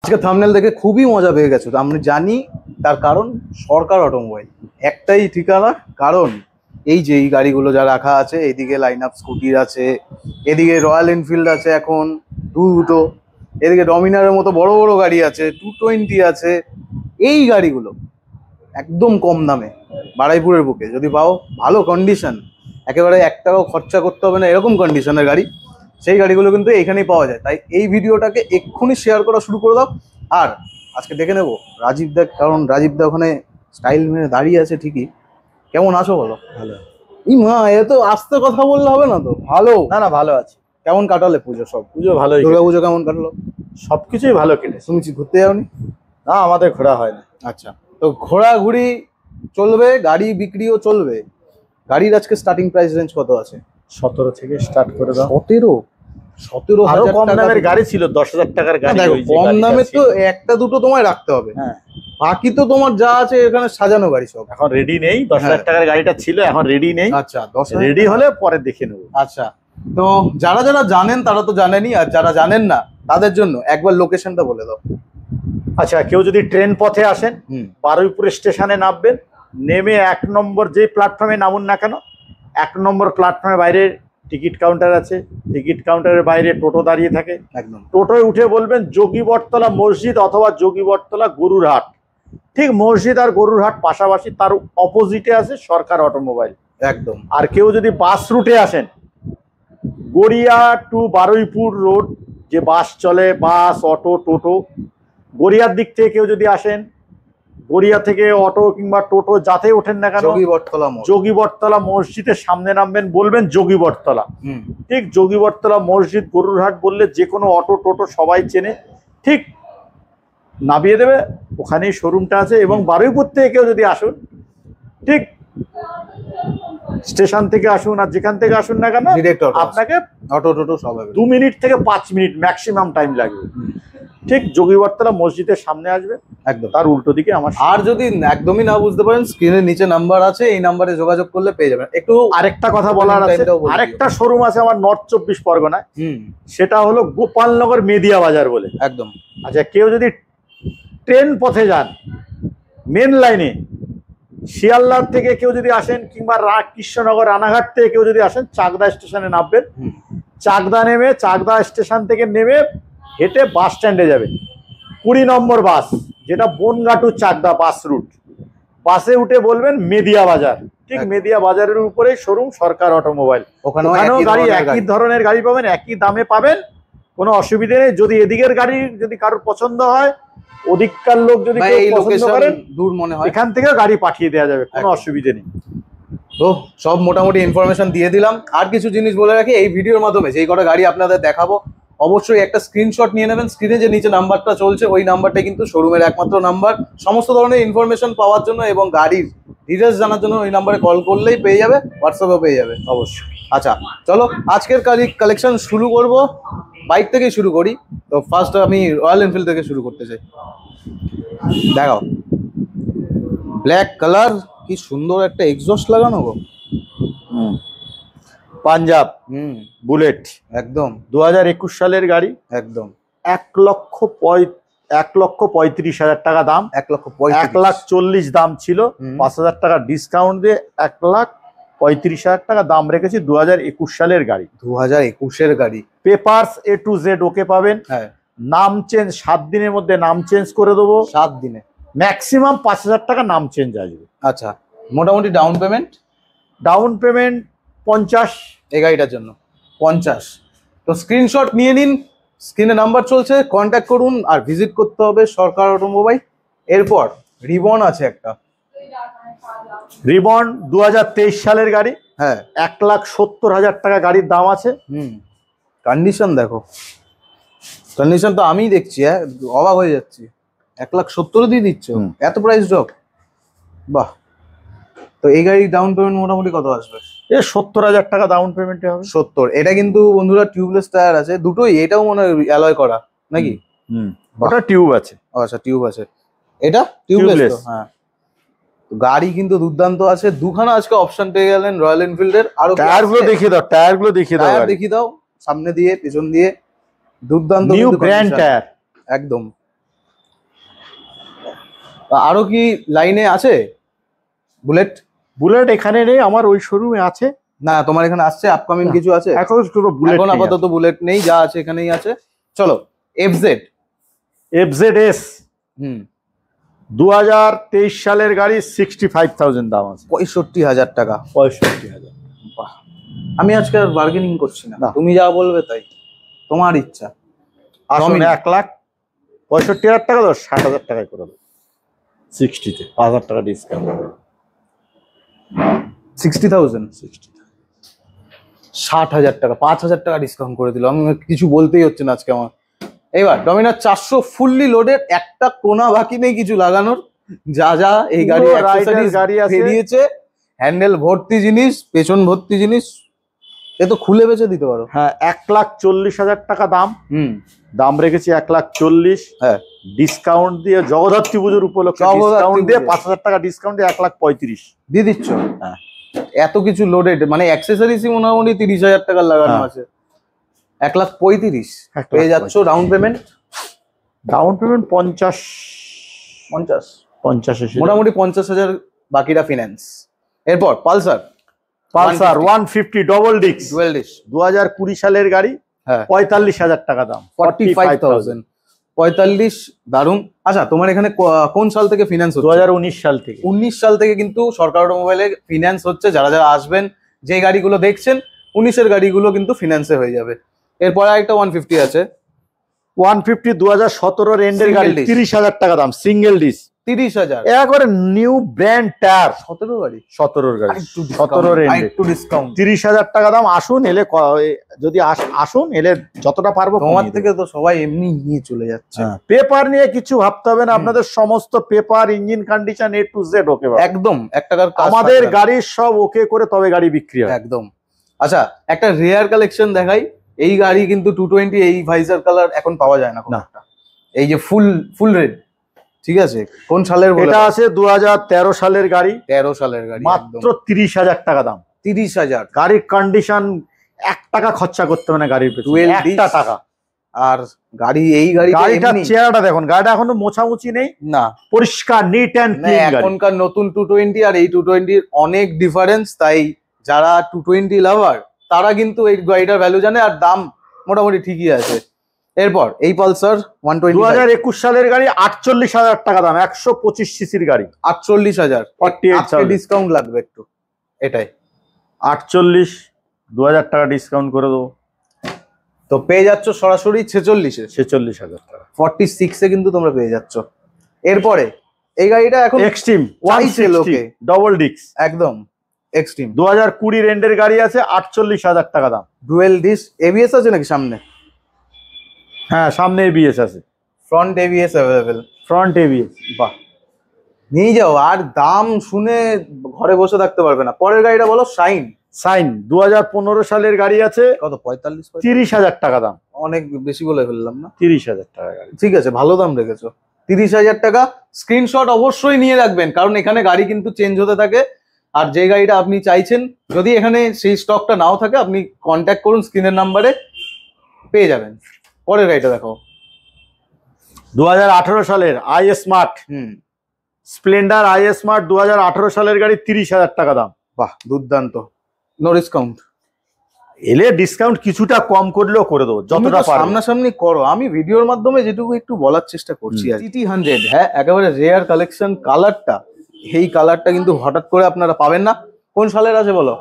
আজকে থাম্বনেল দেখে খুবই মজা পেয়ে গেছো। আমি জানি তার কারণ সরকার অটোমোবাইল, একটাই ঠিকানা। কারণ এই যে এই গাড়িগুলো যা রাখা আছে, এদিকে লাইন আপ স্কুটির আছে, এদিকে রয়্যাল এনফিল্ড আছে এখন দুটো, এদিকে ডমিনারের মতো বড় বড় গাড়ি আছে, 220 আছে। এই গাড়িগুলো একদম কম দামে বারুইপুরের বুকে যদি পাও, ভালো কন্ডিশন, একেবারে 1 টাকাও খরচা করতে হবে না এরকম কন্ডিশনের গাড়ি, সেই গাড়িগুলো কিন্তু এখানেই পাওয়া যায়। তাই এই ভিডিওটাকে এক্ষুনি শেয়ার করা শুরু করে দাও। আর আজকে দেখে নেবো রাজীব দা, কারণ রাজীব দা ওখানে স্টাইল মেরে দাঁড়িয়ে আছে ঠিকই। কেমন আছো বলো? ভালো। ই মা, এ তো আস্তে কথা বললে হবে না তো। ভালো না না, ভালো আছে। কেমন কাটালে পুজো? সব পুজো ভালোই। দুর্গা পুজো কেমন কাটলো? সবকিছুই ভালো কেটেছে। শুনেছি ঘুরতে যাওনি? না, আমাদের ঘোরা হয় না। আচ্ছা, তো ঘোরাঘুরি চলবে, গাড়ি বিক্রিও চলবে। গাড়ির আজকে স্টার্টিং প্রাইস রেঞ্জ কত আছে? 17 থেকে স্টার্ট করে দাও। 17 আরো কম দামের গাড়ি ছিল, 10,000 টাকার গাড়ি। দেখো কম দামে তো একটা দুটো তোমায় রাখতে হবে, হ্যাঁ। বাকি তো তোমার যা আছে এখানে সাজানো গাড়ি সব এখন রেডি নেই। 10,000 টাকার গাড়িটা ছিল, এখন রেডি নেই। আচ্ছা, 10,000 রেডি হলে পরে দেখে নেবো। আচ্ছা, তো যারা যারা জানেন তারা তো জানেনই, আর যারা জানেন না তাদের জন্য একবার লোকেশনটা বলে দাও। আচ্ছা, কেউ যদি ট্রেন পথে আসেন, বারুইপুর স্টেশনে নামবেন, নেমে 1 নম্বর যে প্ল্যাটফর্মে নামুন না কেন, 1 নম্বর প্ল্যাটফর্মের বাইরে টিকিট কাউন্টার আছে। টিকিট কাউন্টারের বাইরে টোটো দাঁড়িয়ে থাকে। একদম টোটোয় উঠে বলবেন যোগী বটতলা মসজিদ অথবা যোগী বটতলা গরুর হাট। ঠিক মসজিদ আর গরুর হাট পাশাপাশি, তার অপোজিটে আছে সরকার অটোমোবাইল। একদম। আর কেউ যদি বাস রুটে আসেন, গড়িয়া টু বারুইপুর রোড যে বাস চলে, বাস অটো টোটো, গড়িয়ার দিক থেকে কেউ যদি আসেন, গড়িয়া থেকে অটো কিংবা টোটো যাতে ওঠেন না কেন, যোগী বটতলা মসজিদের সামনে নামবেন, বলবেন যোগী বটতলা। ঠিক যোগী বটতলা মসজিদ গরুর হাট বললে যে কোনো অটো টোটো সবাই চেনে, ঠিক নামিয়ে দেবে। ওখানেই শোরুমটা আছে। এবং বারুইপুর থেকে কেউ যদি আসুন, ঠিক স্টেশন থেকে আসুন আর যেখান থেকে আসুন না কেন, আপনাকে অটো টোটো সব 2 মিনিট থেকে 5 মিনিট ম্যাক্সিমাম টাইম লাগবে। ঠিক যোগী বটতলা মসজিদের সামনে আসবে, একদম তার উল্টো দিকে আমার। আর যদি একদমই না বুঝতে পারেন, স্ক্রিনের নিচে নাম্বার আছে, এই নাম্বারে যোগাযোগ করলে পেয়ে যাবেন। একটু আরেকটা কথা বলার আছে, আরেকটা শোরুম আছে আমার নর্থ 24 পরগনায়, সেটা হলো গোপালনগর মেদিয়া বাজার বলে। একদম। আচ্ছা, কেউ যদি ট্রেন পথে যান, মেন লাইনে শিয়ালদাহ থেকে কেউ যদি আসেন, কিংবা কৃষ্ণনগর রানাঘাট থেকে কেউ যদি আসেন, চাকদা স্টেশনে নামবেন। চাকদা নেমে, চাকদা স্টেশন থেকে নেমে হেঁটে বাস স্ট্যান্ডে যাবে। 20 নম্বর বাস, যেটা Bongaon to Chakdah bus route, বাসে উঠে বলবেন মেদিয়া বাজার। ঠিক মেদিয়া বাজারের উপরে শোরুম সরকার অটোমোবাইল। ওখানেও গাড়ি, একই ধরনের গাড়ি পাবেন, একই দামে পাবেন, কোনো অসুবিধে নেই। যদি এদিকের গাড়ি যদি কারোর পছন্দ হয়, ওদিককার লোক যদি পছন্দ করেন, দূর মনে হয়, এখান থেকেও গাড়ি পাঠিয়ে দেওয়া যাবে, কোনো অসুবিধে নেই। তো সব মোটামুটি ইনফরমেশন দিয়ে দিলাম। আর কিছু জিনিস বলে রাখি, এই ভিডিওর মাধ্যমে যেই কটা গাড়ি আপনাদের দেখাবো, অবশ্যই একটা স্ক্রিনশট নিয়ে নেবেন। স্ক্রিনে যে নিচে নাম্বারটা চলছে, ওই নাম্বারটা কিন্তু শোরুমের একমাত্র নাম্বার। সমস্ত ধরনের ইনফরমেশন পাওয়ার জন্য এবং গাড়ির ডিটেলস জানার জন্য ওই নাম্বারে কল করলেই পেয়ে যাবে, হোয়াটসঅ্যাপেও পেয়ে যাবে অবশ্যই। আচ্ছা, চলো আজকের কালেকশন শুরু করব। বাইক থেকেই শুরু করি। তো ফার্স্ট আমি রয়্যাল এনফিল্ড থেকে শুরু করতে চাই। দেখাও, ব্ল্যাক কালার, কি সুন্দর একটা এক্সস্ট লাগানো গো। পাঞ্জাব বুলেট, একদম 2021 সালের গাড়ি। একদম 1,35,000 টাকা দাম। 1,40,000 দাম ছিল, 5,000 টাকা ডিসকাউন্ট দিয়ে 1,35,000 টাকা দাম রেখেছি। 2021 সালের গাড়ি। 2021-এর গাড়ি। পেপারস A to Z ওকে পাবেন। হ্যাঁ, নাম চেঞ্জ 7 দিনের মধ্যে নাম চেঞ্জ করে দেবো। 7 দিনে ম্যাক্সিমাম 5,000 টাকা নাম চেঞ্জ আসবে। আচ্ছা, মোটামুটি ডাউন পেমেন্ট 50 এই গাড়িটার জন্য 50। তো স্ক্রিনশট নিয়ে নিন, স্ক্রিনে নাম্বার চলছে, কন্ট্যাক্ট করুন। আর ভিজিট করতে হবে সরকার অটোমোবাইল। এরপর রিবন আছে একটা, রিবন 2023 সালের গাড়ি। হ্যাঁ, 1,70,000 টাকা গাড়ির দাম আছে। কন্ডিশন দেখো, কন্ডিশন তো আমি দেখছি, হ্যাঁ অবাক হয়ে যাচ্ছি। 1,70,000 দিয়ে দিচ্ছ, এত প্রাইস ড্রপ, বাহ। তো এই গাড়ির ডাউন পেমেন্ট মোটামুটি কত আসবে? 70,000 টাকা ডাউন পেমেন্টে হবে। 70। এটা কিন্তু বন্ধুরা টিউবলেস টায়ার আছে দুটোই, এটাও মনে হয় অ্যালয় করা নাকি? ওটা টিউব আছে। আচ্ছা, টিউব আছে, এটা টিউবলেস। হ্যাঁ, গাড়ি কিন্তু দুর্দান্ত আছে। দুখানা আজকে অপশন পেয়ে গেলেন রয়্যাল এনফিল্ডের। আরো টায়ারগুলো দেখিয়ে দাও, টায়ারগুলো দেখিয়ে দাও, দেখিয়ে দাও, সামনে দিয়ে পেছন দিয়ে দুর্দান্ত নিউ ব্র্যান্ড টায়ার, একদম। আরো কি লাইনে আছে বুলেট? বুলেট এখানে নেই, আমার ওই শোরুমে আছে। না তোমার এখানে আসছে আপকামিং কিছু আছে? এখন কোনো বুলেট এখন আপাতত বুলেট নেই, যা আছে এখানেই আছে। চলো এফজেড। এফজেড-এস 2023 সালের গাড়ি, 65,000 দাম আছে। 65,000 টাকা। 65,000। বাহ, আমি আজকে আর বার্গেনিং করছি না, না। তুমি যা বলবে তাই, তোমার ইচ্ছা। আসলে 1,65,000 টাকা দাও, 60,000 টাকায় করে দাও। 60-তে 5,000 টাকা ডিসকাউন্ট। 60,000, 60,000 টাকা, 5,000 টাকা ডিসকাউন্ট করে দিল। আমি কিছু বলতেই হচ্ছে না আজকে আমার। এবার ডমিনার 400 ফুললি লোডেড, একটা কোনা বাকি নেই কিছু লাগানোর। যা যা এই গাড়ি অ্যাকসেসরিজ গাড়ি আছে, বেরিয়েছে, হ্যান্ডেল ভর্তি জিনিস, পেছন ভর্তি জিনিস, এ তো খুলে বেচে দিতে পারো। হ্যাঁ 1,40,000 টাকা দাম। হুম, দাম রেখেছি 1,40,000। হ্যাঁ ডিসকাউন্ট দিয়ে জগদ্ধাত্রী পুজোর উপলক্ষে ডিসকাউন্ট দিয়ে 5,000 টাকা ডিসকাউন্ট দিয়ে 1,35,000 দিয়ে দিচ্ছ। হ্যাঁ। এত কিছু লোডেড, মানে অ্যাক্সেসরিজই মোটামুটি 30,000 টাকার লাগানো আছে। 1,35,000 পেয়ে যাচ্ছ। Down payment? ডাউন পেমেন্ট 50 এসে মোটামুটি 50,000, বাকিটা ফিনান্স। এরপর Pulsar. Pulsar 150 double disc, dual disk, 2020 সালের গাড়ি। হ্যাঁ 45,000 টাকা দাম। 45,000। 45, দারুন। আচ্ছা তোমার এখানে কোন সাল থেকে ফিনান্স হচ্ছে? 2019 সাল থেকে। 19 সাল থেকে কিন্তু সরকার অটোমোবাইলে ফিনান্স হচ্ছে। যারা যারা আসবেন, যে গাড়িগুলো দেখছেন 19-এর গাড়িগুলো কিন্তু ফিনান্সে হয়ে যাবে। এরপরে আরেকটা 150 আছে। 150 2017 এন্ডের গাড়ি, Single disc। 30,000 টাকা দাম, সিঙ্গেল ডিস্ক। 30,000। একবারে নিউ ব্র্যান্ড টায়ার। 17 গাড়ি, 17 গাড়ি, একটু 17 এন্ডে, একটু ডিসকাউন্ট। 30,000 টাকা দাম। আসুন, এলে যদি আসুন, এলে যতটা পারবো তোমার থেকে তো সবাই এমনি নিয়ে চলে যাচ্ছে। পেপার নিয়ে কিছু ভাবতে হবে না, আপনাদের সমস্ত paper, engine condition A to Z ওকে। একদম 1 টাকার কাজ আমাদের থাকবে না। গাড়ির সব ওকে করে তবে গাড়ি বিক্রি হয়। একদম। আচ্ছা একটা রেয়ার কালেকশন দেখাই। এই গাড়ি কিন্তু 220, এই ভাইজার কালার এখন পাওয়া যায় না কোনো না। একটা। এই যে ফুল রেড, ঠিক আছে? কোন সালের বলে? এটা আছে 2013 সালের গাড়ি, 13 সালের গাড়ি, মাত্র 30,000 টাকা দাম। 30,000। গাড়ির কন্ডিশন 1 টাকা খরচা করতে হবে না গাড়ির পেছনে, 12 একটা টাকা। আর গাড়ি, এই গাড়িটা গাড়িটার চেহারাটা দেখুন, গাড়িটা এখনো মোছামুছি নেই, না, পরিষ্কার নিট অ্যান্ড ক্লিন গাড়ি। এখনকার নতুন 220 আর এই 220 অনেক ডিফারেন্স। তাই যারা 220 লাভার তারা কিন্তু এই গাড়িটার ভ্যালু জানে, আর দাম মোটামুটি ঠিকই আছে। এরপর এই পালসার 120, 2021 সালের গাড়ি, 48,000 টাকা দাম, 125 সিসির গাড়ি। 48,000। 48,000 ডিসকাউন্ট লাগবে একটু, এটাই 48, 2,000 টাকা ডিসকাউন্ট করে দেবো, তো পেয়ে যাচ্ছ সরাসরি 46-এ। 46,000 টাকা। 46-এ কিন্তু তোমরা পেয়ে যাচ্ছ। এরপরে এই গাড়িটা এখন এক্সট্রিম চাইছে 160 লোকে। ডবল ডিস্ক, একদম এক্সট্রিম। 2020 রেন্ডের গাড়ি আছে, 48,000 টাকা দাম। ডুয়েল ডিস্ক, এবিএস আছে নাকি সামনে? হ্যাঁ সামনে এবিএস আছে, front ABS available. Front ABS. বাহ, নিয়ে যাও। আর দাম শুনে ঘরে বসে থাকতে পারবে না। পরের গাড়িটা বলো, শাইন। সাইন 2015 সালের গাড়ি আছে, কত? 45? 30,000 টাকা দাম। অনেক বেশি বলে ফেললাম না? 30,000 টাকা গাড়ি। ঠিক আছে, ভালো দাম রেখেছো। 30,000 টাকা। স্ক্রিনশট অবশ্যই নিয়ে রাখবেন, কারণ এখানে গাড়ি কিন্তু চেঞ্জ হতে থাকে। আর যে গাড়িটা আপনি চাইছেন, যদি এখানে সেই স্টকটা নাও থাকে, আপনি কন্ট্যাক্ট করুন, স্ক্রিনের নাম্বারে পেয়ে যাবেন। পরের গাড়িটা দেখো। 2018 সালের I smart, Splendor I smart 2018 সালের গাড়ি, 30,000 টাকা দাম। বাহ, দুর্দান্ত। No discount? এলে ডিসকাউন্ট কিছুটা কম করলেও করে দেবো, যতটা পারবো। সামনাসামনি করো, আমি ভিডিওর মাধ্যমে যেটুকু একটু বলার চেষ্টা করছি। আর GT 100, হ্যাঁ একেবারে রেয়ার কালেকশন। কালারটা, এই কালারটা কিন্তু হঠাৎ করে আপনারা পাবেন না। কোন সালের আছে বলো?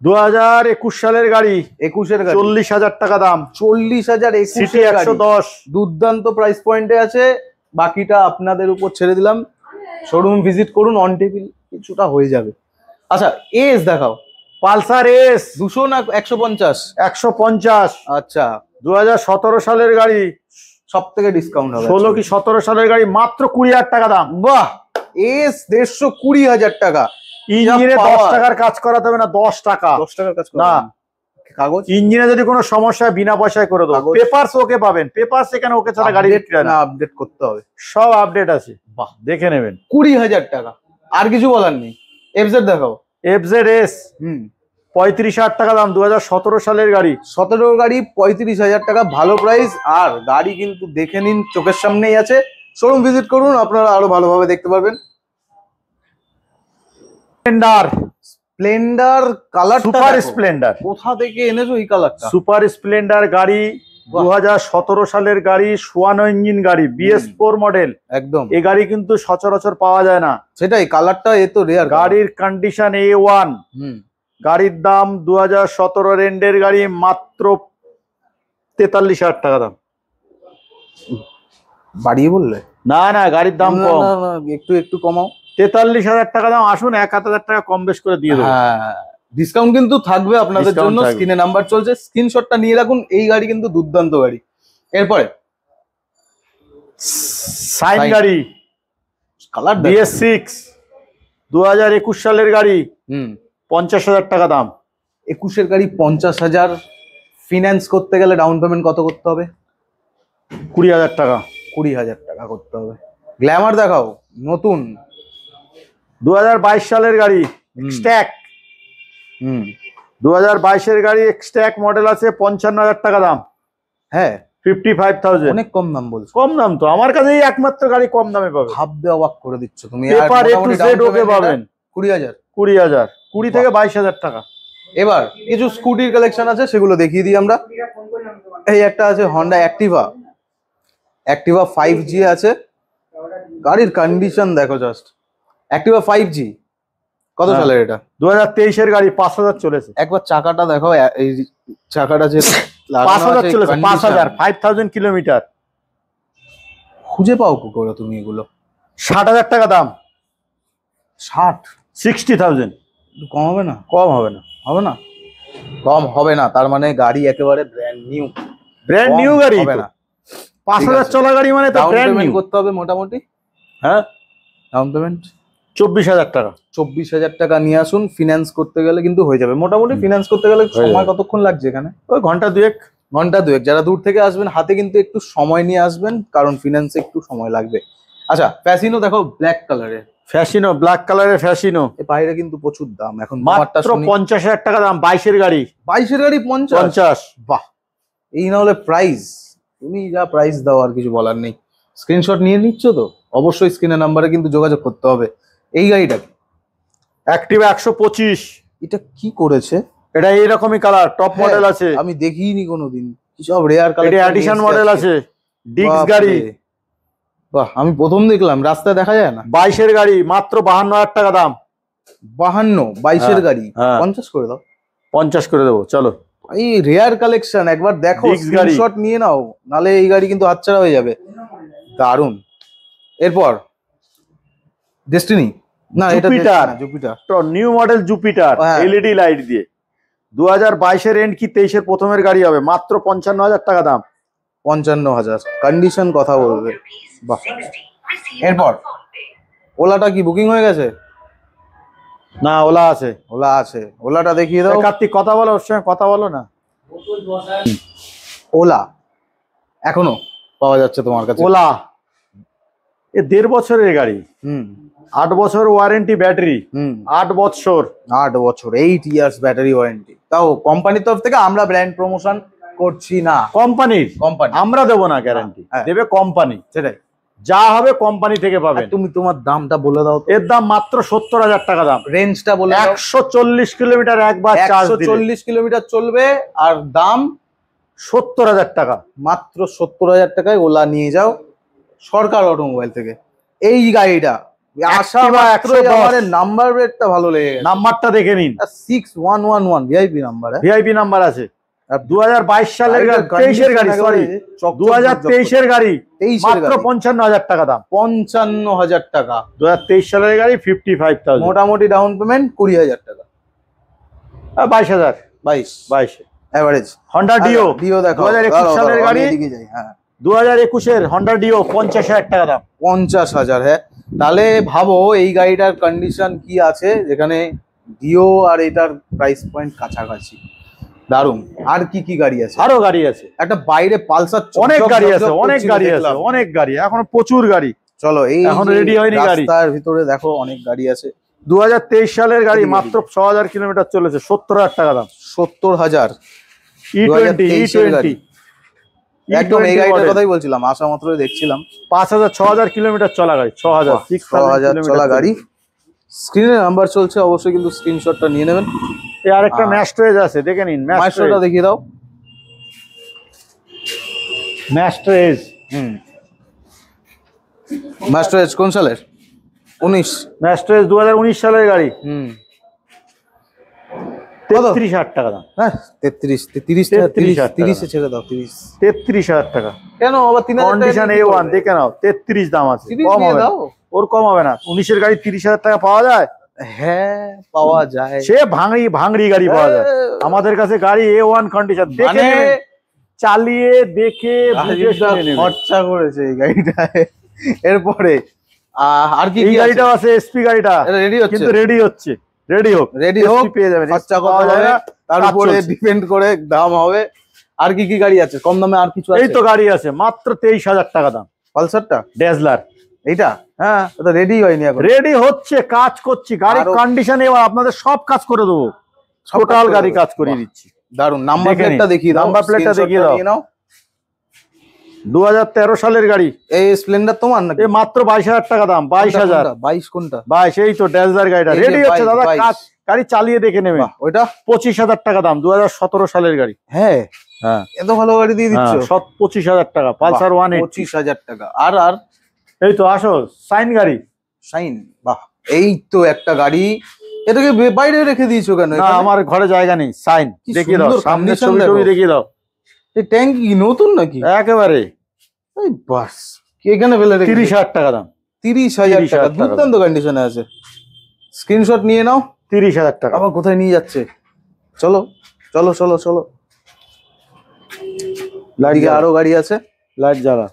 2021 সালের গাড়ি, 21-এর গাড়ি, 40,000 টাকা দাম। 40,000, সিটি 21-এর গাড়ি। 110, দুর্দান্ত প্রাইস পয়েন্টে আছে। বাকিটা আপনাদের উপর ছেড়ে দিলাম। শোরুম ভিজিট করুন, অন টেবিল কিছুটা হয়ে যাবে। আচ্ছা এস দেখাও। পালসার এস 200 না 150? 150। আচ্ছা, 2017 সালের গাড়ি, সব থেকে ডিসকাউন্ট হবে। 16 কি 17 সালের গাড়ি, মাত্র 20,000 টাকা দাম। বাহ, এস 120,000 টাকা। ইঞ্জিনে 10 power। টাকার কাজ করাতে হবে না, 10 টাকা। 10 টাকার কাজ না। কাগজ ইঞ্জিনে যদি কোনো সমস্যা হয় বিনা পয়সায় করে দেবো। কাগজ। পেপারস ওকে পাবেন, পেপারস এখানে ওকে ছাড়া গাড়ি বিক্রি হয় না। আপডেট করতে হবে, সব আপডেট আছে, বাহ। দেখে নেবেন। 20,000 টাকা, আর কিছু বলার নেই। এফজেড দেখাও। এফজেড এস 35,000 টাকা দাম, 2017 সালের গাড়ি। 17 গাড়ি, 35,000 টাকা, ভালো প্রাইস। আর গাড়ি কিন্তু দেখে নিন, চোখের সামনেই আছে। শোরুম ভিজিট করুন, আপনারা আরো ভালোভাবে দেখতে পারবেন। Splendor, Splendor colour, super Splendor, কোথা থেকে এনেছো এই কালারটা? সুপার স্প্লেন্ডার গাড়ি, 2017 সালের গাড়ি, সোয়ানো ইঞ্জিন গাড়ি, BS4 মডেল। একদম, এই গাড়ি কিন্তু সচরাচর পাওয়া যায় না। সেটাই, কালারটা এ তো রেয়ার। গাড়ির কন্ডিশন A1। গাড়ির দাম 2017 রেন্ডের গাড়ি, মাত্র 43,000 টাকা দাম। বাড়িয়ে বললে? না না, গাড়ির দাম কম, একটু একটু কমাও। 43,000 টাকা দাম। আসুন 1,000 টাকা কম বেশ করে দিয়ে দেবো। হ্যাঁ, ডিসকাউন্ট কিন্তু থাকবে আপনাদের জন্য। স্ক্রিনে নাম্বার চলছে, স্ক্রিনশটটা নিয়ে রাখুন। এই গাড়ি কিন্তু দুর্দান্ত গাড়ি। এরপরে সাইন গাড়ি, কালার BS6, 2021 সালের গাড়ি, 50,000 টাকা দাম। 21-এর গাড়ি 50,000। ফিনান্স করতে গেলে ডাউন পেমেন্ট কত করতে হবে? 20,000 টাকা। 20,000 টাকা করতে হবে। গ্ল্যামার দেখাও, নতুন 2022 সালের গাড়ি, স্ট্যাক। 2022-এর গাড়ি, স্ট্যাক মডেল আছে, 55,000 টাকা দাম। হ্যাঁ, 55,000। অনেক কম দাম বলছো। কম দাম তো, আমার কাছে এই একমাত্র গাড়ি কম দামে পাবে। ভাববে অবাক করে দিচ্ছ তুমি। পেপার A to Z ওকে পাবেন। 20,000। 20 থেকে 22,000 টাকা। এবার কিছু স্কুটির কালেকশন আছে, সেগুলো দেখিয়ে দিই আমরা। এই একটা আছে হন্ডা অ্যাক্টিভা, অ্যাক্টিভা 5G আছে। গাড়ির কন্ডিশন দেখো জাস্ট। অ্যাক্টিভা 5G কত সালের এটা? 2023-এর গাড়ি, 5,000 চলেছে। একবার চাকাটা দেখো, এই চাকাটা যে 5,000 চলেছে, 5,000, 5,000 কিলোমিটার। খুঁজে পাও কি করে তুমি এগুলো? 60,000 টাকা দাম। 60,000 কম হবে না? কম হবে না। হবে না, কম হবে না। তার মানে গাড়ি একেবারে ব্র্যান্ড নিউ। ব্র্যান্ড নিউ গাড়ি হবে না। 5,000 চলা গাড়ি মানে তো ব্র্যান্ড নিউ। করতে হবে মোটামুটি। হ্যাঁ, ডাউন পেমেন্ট 24,000 টাকা। 24,000 টাকা নিয়ে আসুন। ফিনান্স করতে গেলে কিন্তু হয়ে যাবে মোটামুটি। ফিনান্স করতে গেলে সময় কতক্ষণ লাগছে এখানে? ওই ঘন্টা দুয়েক। ঘন্টা দুয়েক। যারা দূর থেকে আসবেন হাতে কিন্তু একটু সময় নিয়ে আসবেন, কারণ ফিনান্সে একটু সময় লাগবে। আচ্ছা, ফ্যাসিনো দেখো, ব্ল্যাক কালারের। ফ্যাসিনো, ব্ল্যাক কালারের ফ্যাসিনো। এর বাইরে কিন্তু প্রচুর দাম এখন। মাত্র 50,000 টাকা দাম। 22-এর গাড়ি। 22-এর গাড়ি 50? বাহ, এই না হলে প্রাইস। তুমি যা প্রাইস দাও আর কিছু বলার নেই। স্ক্রিনশট নিয়ে নিচ্ছ তো? অবশ্যই স্ক্রিনের নাম্বারে কিন্তু যোগাযোগ করতে হবে। এই গাড়িটা কি? অ্যাক্টিভা 125। এটা কি করেছে? এটা এইরকমই কালার, টপ মডেল আছে। আমি দেখিনি কোনোদিন। কি সব রেয়ার কালার। এটা এডিশন মডেল আছে, ডিক্স গাড়ি। বাহ, আমি প্রথম দেখলাম। রাস্তায় দেখা যায় না। 22-এর গাড়ি, মাত্র 52,000 টাকা দাম। 52? 22-এর গাড়ি 50 করে দাও। 50 করে দেবো, চলো। এই রেয়ার কালেকশন একবার দেখো, স্ক্রিনশট নিয়ে নাও, নালে এই গাড়ি কিন্তু হাতছাড়া হয়ে যাবে। দারুন। এরপর ডেস্টিনি, না এটা জুপিটার। তো new model Jupiter, LED light দিয়ে। 2022-এর এন্ড কি 23-এর প্রথমের গাড়ি হবে, মাত্র 55,000 টাকা দাম। 55,000। কন্ডিশন কথা বলবে। বাহ। এরপর ওলাটা কি বুকিং হয়ে গেছে? না, ওলা আছে। ওলা আছে, ওলাটা দেখিয়ে দাও। কার্তিক কথা বলো, ওর সঙ্গে কথা বলো না। ওলা এখনো পাওয়া যাচ্ছে তোমার কাছে? ওলা 1.5 বছরের গাড়ি। 8 বছর ওয়ারেন্টি ব্যাটারি। 8 বছর। 8 বছর, 8 ইয়ার্স ব্যাটারি ওয়ারেন্টি। তাও কোম্পানির তরফ থেকে। আমরা ব্র্যান্ড প্রমোশন করছি না। কোম্পানি আমরা দেবো না গ্যারান্টি, দেবে কোম্পানি। সেটাই, যা হবে কোম্পানি থেকে পাবে। তুমি তোমার দামটা বলে দাও। এর দাম মাত্র 70,000 টাকা দাম। রেঞ্জটা বলে দাও। 140 কিলোমিটার একবার চার্জ দিলে। 140 কিলোমিটার চলবে। আর দাম 70,000 টাকা। মাত্র 70,000 টাকায় ওলা নিয়ে যাও সরকার অটোমোবাইল থেকে। এই গাড়িটা আসা মাত্রই আমার নাম্বার প্লেটটা ভালো লেগে গেছে। নাম্বারটা দেখে নিন, 6111 ভিআইপি নাম্বার। ভিআইপি নাম্বার আছে। 2022 সালের গাড়ি, 23-এর গাড়ি, সরি 2023-এর গাড়ি, মাত্র 55,000 টাকা দাম। 55,000 টাকা। 2023 সালের গাড়ি, 55,000। মোটামুটি ডাউন পেমেন্ট 20,000 টাকা। 22,000। 22 এভারেজ। Honda deo. ডিও দেখো, 2021 সালের গাড়ি। হ্যাঁ, 2021-এর হন্ডা ডিও, 50,000 টাকা দাম। 50,000। হ্যাঁ, তাহলে ভাবো এই গাড়িটার কন্ডিশন কি আছে, যেখানে ডিও আর এটার প্রাইস পয়েন্ট কাছাকাছি। দারুন। আর কি কি গাড়ি আছে? আরো গাড়ি আছে। একটা বাইরে পালসার, অনেক গাড়ি আছে, অনেক গাড়ি আছে, অনেক গাড়ি, এখন প্রচুর গাড়ি। চলো, এই এখন রেডি হয়নি গাড়ি। তার ভিতরে দেখো অনেক গাড়ি আছে। 2023 সালের গাড়ি, মাত্র 6,000 কিলোমিটার চলেছে, 70,000 টাকা দাম। 70,000। E20 একদম এই গাড়িটার কথাই বলছিলাম, আসা মাত্র দেখছিলাম। 5000-6000 কিলোমিটার চলা গাড়ি, 6000 চলা গাড়ি। স্ক্রিনে নাম্বার চলছে, অবশ্যই কিন্তু স্ক্রিনশটটা নিয়ে নেবেন। এই আরেকটা ম্যাস্ট্রেজ আছে, দেখে নিন। ম্যাস্ট্রেজটা দেখিয়ে দাও। ম্যাস্ট্রেজ ম্যাস্ট্রেজ কোন সালের? 19। ম্যাস্ট্রেজ 2019 সালের গাড়ি। 33,000 টাকা দাম। হ্যাঁ 33 ছেড়ে দাও। 33,000 টাকা কেন আবার 3000 কন্ডিশন A1 দেখে নাও। 33 দাম আছে, কম হবে না, ওর কম হবে না। 19 এর গাড়ি 30,000 টাকা পাওয়া যায়? হ্যাঁ পাওয়া যায়, সে ভাঙড়ি গাড়ি পাওয়া যায়। আমাদের কাছে গাড়ি A1 কন্ডিশন, দেখে চালিয়ে দেখে খরচা করেছে এই গাড়িটায়। এরপরে আর কি গাড়িটাও আছে, এসপি গাড়িটা রেডি হচ্ছে, কিন্তু রেডি হচ্ছে, রেডি হোক পেয়ে যাবেন। খরচা করা যায় না, তার উপরে ডিপেন্ড করে দাম হবে। আর কি কি গাড়ি আছে কম দামে? আর কিছু আছে? এই তো গাড়ি আছে মাত্র 23,000 টাকা দাম। পালসারটা, ডেজলার এইটা? হ্যাঁ, এটা রেডি হয়নি এখন। রেডি হচ্ছে, কাজ করছি, গাড়ির কন্ডিশন এবার আপনাদের সব কাজ করে দেবো, টোটাল গাড়ি কাজ করিয়ে দিচ্ছি। দারুন। নাম্বার প্লেটটা দেখিয়ে দাও। নাম্বার প্লেটটা দেখিয়ে দাও। 2013 সালের গাড়ি। এই স্প্লেন্ডার তোমার নাকি? এই মাত্র 22,000 টাকা দাম। 22,000। 22 কোনটা? 22, এই তো ডেজলার গাড়িটা রেডি হচ্ছে দাদা, কাজ গাড়ি চালিয়ে দেখে নেবে। ওইটা 25,000 টাকা দাম, 2017 সালের গাড়ি। হ্যাঁ হ্যাঁ, এত ভালো গাড়ি দিয়ে দিচ্ছ। 25,000 টাকা পালসার 180। 25,000 টাকা। আর এই তো আসো সাইন গাড়ি। শাইন, বাহ, এই তো একটা গাড়ি। এটাকে বাইরে রেখে দিয়েছো কেন? না, আমার ঘরে জায়গা নেই। সাইন দেখিয়ে দাও, সামনে ছবি দেখিয়ে দাও। এই ট্যাঙ্ক কি নতুন নাকি? একেবারে। এই বাস কি এখানে ফেলে রেখে? 30,000 টাকা দাম। 30,000 টাকা, দুর্দান্ত কন্ডিশনে আছে। স্ক্রিনশট নিয়ে নাও। 30,000 টাকা। আবার কোথায় নিয়ে যাচ্ছে? চলো চলো চলো চলো। লাইটে আরো গাড়ি আছে, লাইট জ্বালা।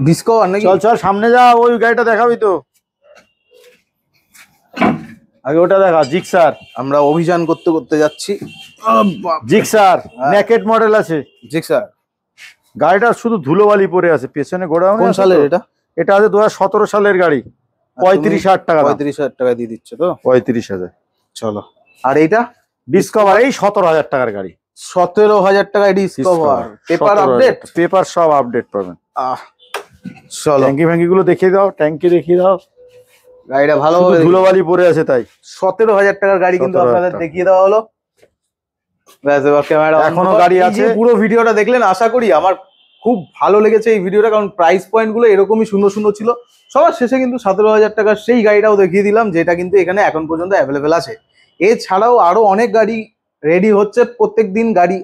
ডিসকভার নাকি? চল চল সামনে যা, ওই গাড়িটা দেখাবি তো। আগে ওটা দেখা, জিক্সার। আমরা অভিযান করতে করতে যাচ্ছি। জিক্সার নেকেট মডেল আছে। জিক্সার গাড়িটা শুধু ধুলোবালি পড়ে আছে, পেছনে গোডাউন। কোন সালের এটা? এটা আছে 2017 সালের গাড়ি। 35,000 টাকা। 35,000 টাকা দিয়ে দিচ্ছ তো? 35,000। চলো। আর এইটা ডিসকভার, এই 17,000 টাকার গাড়ি। 17,000 টাকায় ডিসকভার। Paper update? পেপার সব আপডেট পাবেন। চলো ট্যাঙ্কি ফ্যাঙ্কি গুলো দেখিয়ে দাও, ট্যাঙ্কি দেখিয়ে দাও। গাড়িটা ভালো ধুলোবালি পড়ে আছে তাই। 17,000 টাকার গাড়ি কিন্তু আপনাদের দেখিয়ে দেওয়া হলো। ক্যামেরা এখনো গাড়ি আছে। পুরো ভিডিওটা দেখলেন, আশা করি আমার খুব ভালো লেগেছে এই ভিডিওটা, কারণ প্রাইস পয়েন্ট গুলো এরকমই সুন্দর সুন্দর ছিল। সবার শেষে কিন্তু 17,000 টাকার সেই গাড়িটাও দেখিয়ে দিলাম, যেটা কিন্তু এখানে এখন পর্যন্ত অ্যাভেলেবেল আছে। এছাড়াও আরো অনেক গাড়ি রেডি হচ্ছে, প্রত্যেক দিন গাড়ি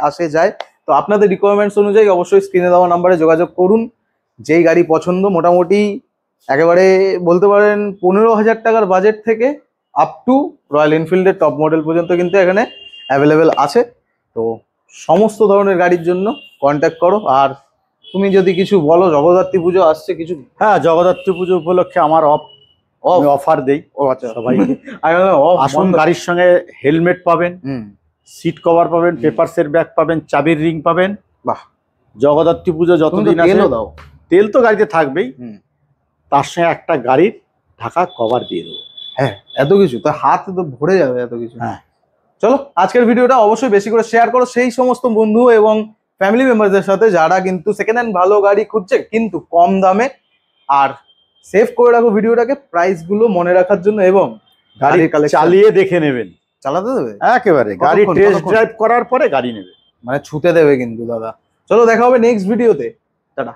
আসে যায়। তো আপনাদের রিকোয়ারমেন্টস অনুযায়ী অবশ্যই স্ক্রিনে দেওয়া নাম্বারে যোগাযোগ করুন। যেই গাড়ি পছন্দ, মোটামুটি একেবারে বলতে পারেন 15,000 টাকার বাজেট থেকে আপ টু রয়্যাল এনফিল্ডের টপ মডেল পর্যন্ত কিন্তু এখানে অ্যাভেলেবেল আছে। তো সমস্ত ধরনের গাড়ির জন্য কন্ট্যাক্ট করো। আর তুমি যদি কিছু বলো, জগদ্ধাত্রী পুজো আসছে কিছু। হ্যাঁ, জগদ্ধাত্রী পুজো উপলক্ষে আমার অফার দেই। ও আচ্ছা, সবাইকে আসুন, গাড়ির সঙ্গে হেলমেট পাবেন, সিট কভার পাবেন, পেপারসের ব্যাগ পাবেন, চাবির রিং পাবেন। বাহ, জগদ্ধাত্রী পুজো যতদিন আছে দাও, তেল তো গাড়িতে থাকবেই, তার সঙ্গে একটা গাড়ির ঢাকা কভার দিয়ে দেবো। হ্যাঁ, এত কিছু তো হাত তো ভরে যাবে এত কিছু। হ্যাঁ, চলো আজকের ভিডিওটা অবশ্যই বেশি করে শেয়ার করো সেই সমস্ত বন্ধু এবং ফ্যামিলি মেম্বারদের সাথে যারা কিন্তু সেকেন্ড হ্যান্ড ভালো গাড়ি খুঁজছে কিন্তু কম দামে। আর সেভ করে রাখো ভিডিওটাকে প্রাইস গুলো মনে রাখার জন্য, এবং গাড়ি চালিয়ে দেখে নেবেন। চালাতে দেবে একেবারে, গাড়ি টেস্ট ড্রাইভ করার পরে গাড়ি নেবে, মানে ছুতে দেবে কিন্তু দাদা। চলো দেখা হবে নেক্সট ভিডিওতে, টাটা।